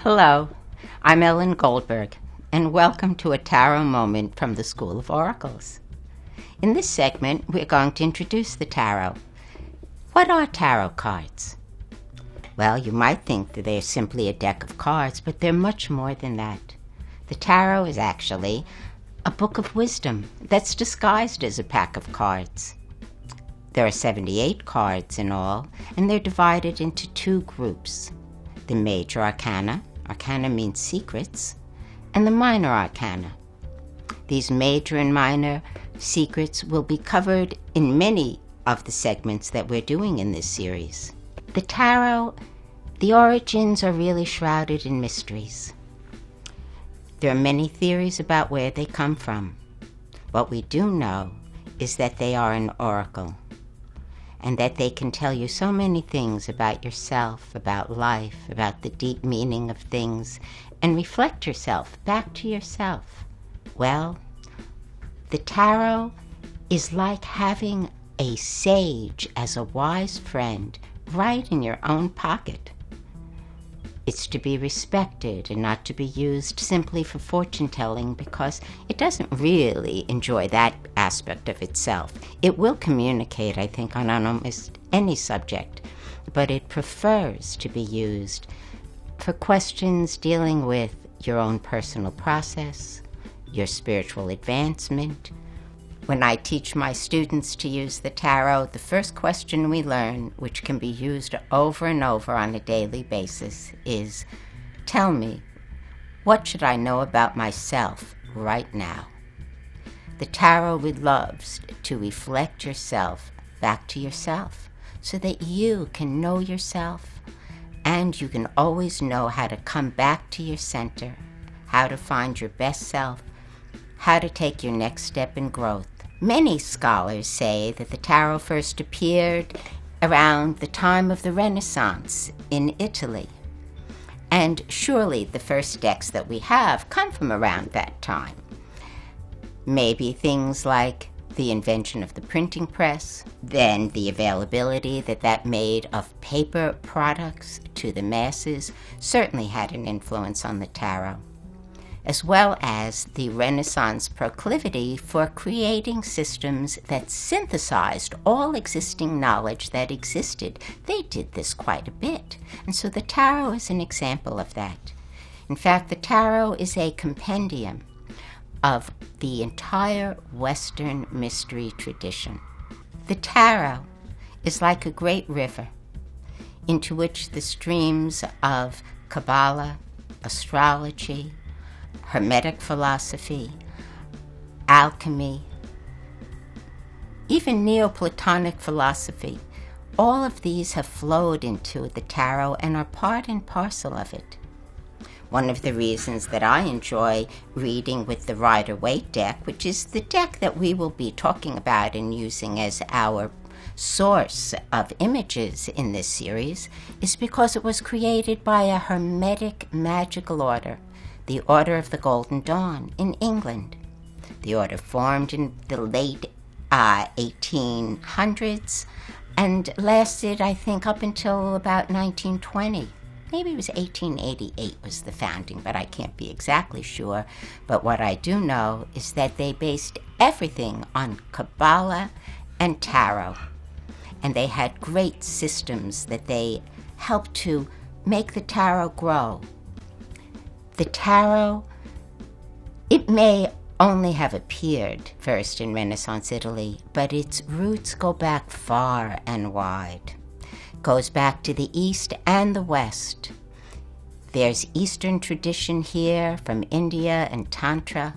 Hello, I'm Ellen Goldberg, and welcome to a Tarot Moment from the School of Oracles. In this segment, we're going to introduce the tarot. What are tarot cards? Well, you might think that they're simply a deck of cards, but they're much more than that. The tarot is actually a book of wisdom that's disguised as a pack of cards. There are 78 cards in all, and they're divided into two groups. The major arcana means secrets, and the minor arcana. These major and minor secrets will be covered in many of the segments that we're doing in this series. The tarot, the origins are really shrouded in mysteries. There are many theories about where they come from. What we do know is that they are an oracle, and that they can tell you so many things about yourself, about life, about the deep meaning of things, and reflect yourself back to yourself. Well, the tarot is like having a sage as a wise friend right in your own pocket. It's to be respected and not to be used simply for fortune-telling, because it doesn't really enjoy that aspect of itself. It will communicate, I think, on almost any subject, but it prefers to be used for questions dealing with your own personal process, your spiritual advancement. When I teach my students to use the tarot, the first question we learn, which can be used over and over on a daily basis, is, tell me, what should I know about myself right now? The tarot loves to reflect yourself back to yourself so that you can know yourself, and you can always know how to come back to your center, how to find your best self, how to take your next step in growth. Many scholars say that the tarot first appeared around the time of the Renaissance in Italy. And surely the first decks that we have come from around that time. Maybe things like the invention of the printing press, then the availability that made of paper products to the masses certainly had an influence on the tarot, as well as the Renaissance proclivity for creating systems that synthesized all existing knowledge that existed. They did this quite a bit, and so the tarot is an example of that. In fact, the tarot is a compendium of the entire Western mystery tradition. The tarot is like a great river into which the streams of Kabbalah, astrology, Hermetic philosophy, alchemy, even Neoplatonic philosophy, all of these have flowed into the tarot and are part and parcel of it. One of the reasons that I enjoy reading with the Rider-Waite deck, which is the deck that we will be talking about and using as our source of images in this series, is because it was created by a Hermetic magical order, the Order of the Golden Dawn in England. The order formed in the late 1800s and lasted, I think, up until about 1920. Maybe it was 1888 was the founding, but I can't be exactly sure. But what I do know is that they based everything on Kabbalah and tarot. And they had great systems that they helped to make the tarot grow. The tarot, it may only have appeared first in Renaissance Italy, but its roots go back far and wide. It goes back to the East and the West. There's Eastern tradition here from India and Tantra.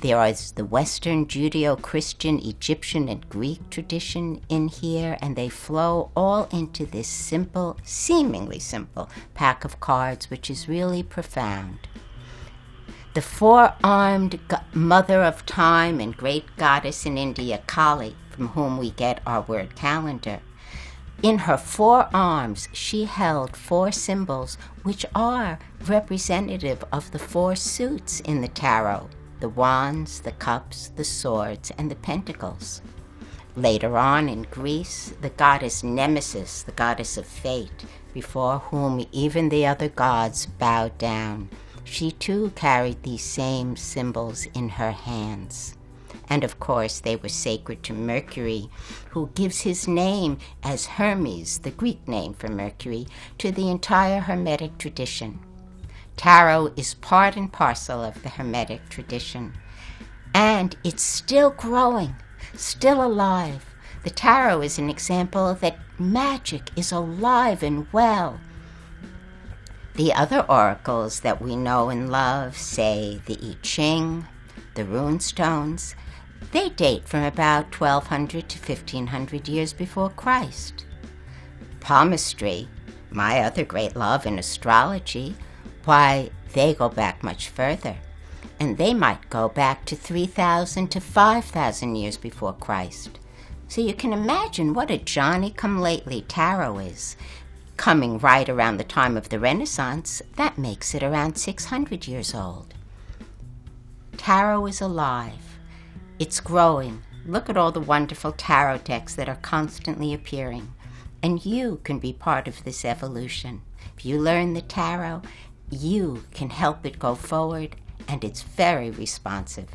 There is the Western Judeo-Christian, Egyptian, and Greek tradition in here, and they flow all into this simple, seemingly simple, pack of cards, which is really profound. The four-armed mother of time and great goddess in India, Kali, from whom we get our word calendar, in her four arms she held four symbols which are representative of the four suits in the tarot: the wands, the cups, the swords, and the pentacles. Later on in Greece, the goddess Nemesis, the goddess of fate, before whom even the other gods bowed down, she too carried these same symbols in her hands. And of course, they were sacred to Mercury, who gives his name as Hermes, the Greek name for Mercury, to the entire Hermetic tradition. Tarot is part and parcel of the Hermetic tradition. And it's still growing, still alive. The tarot is an example that magic is alive and well. The other oracles that we know and love, say the I Ching, the rune stones, they date from about 1200 to 1500 years before Christ. Palmistry, my other great love in astrology, why, they go back much further. And they might go back to 3,000 to 5,000 years before Christ. So you can imagine what a Johnny-come-lately tarot is. Coming right around the time of the Renaissance, that makes it around 600 years old. Tarot is alive. It's growing. Look at all the wonderful tarot decks that are constantly appearing. And you can be part of this evolution. If you learn the tarot, you can help it go forward, and it's very responsive.